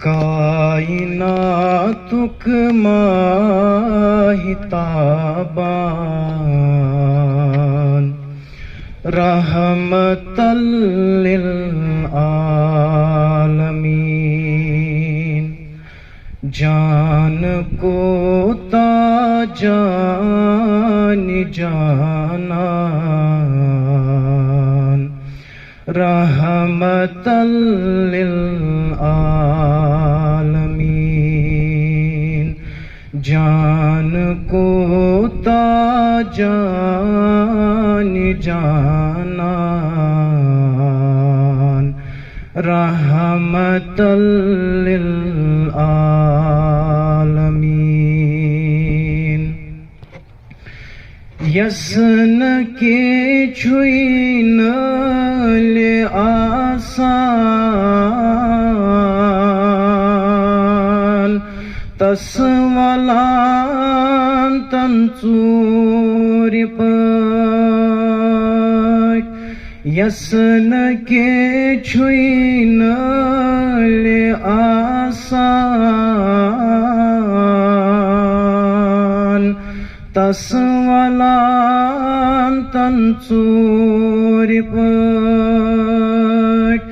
कायनातुक माहिताबान रहमतल लिल आलमीन। जान को ताजान जानान रहमतल लिल आलमीन। जान को ताजान जानान रहमतल लिल आलमीन। यसन के छुईन ले आसान तस्वलान तंचूरि पक। यसन के छुईन ले आसान तस्वलान तंचूरि पक।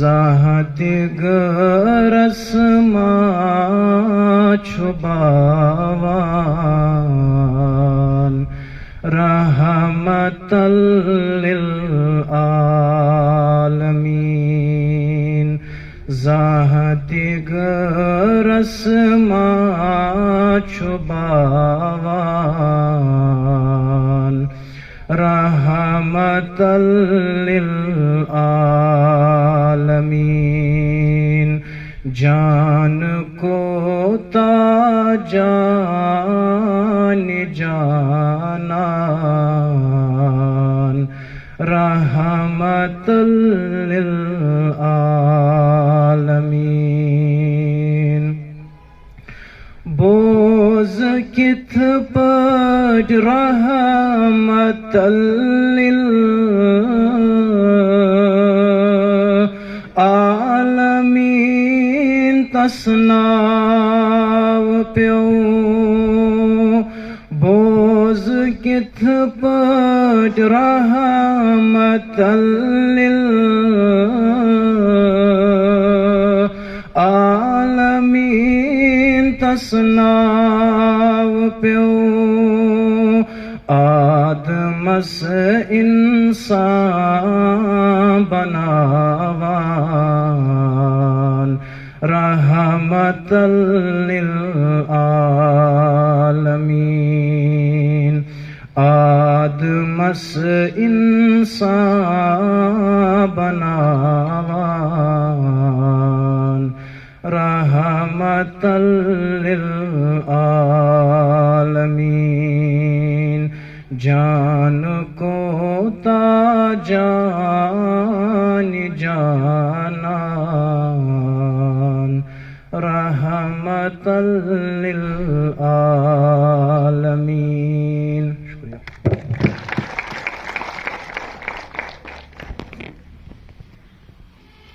ज़ाहति गरस्मा छुबावान रहमतल लिल आलमीन। ज़ाहति गरस्मा छुबावान रहमतल लिल आलमीन। जान को ताजान जानान रहमतल लिल आलमीन। बोझ किथ पर रहमतल लिल आलमीन तस्नाव प्यो। बोझ किथ पर रहमतल लिल आलमीन तस्नाव प्यो। आदमस इंसान बनावान रहमतल लिल आलमीन। आदमस इंसान बनावान रहमतल लिल आलमीन। जान को ताजान जानान रहमतल लिल आलमीन।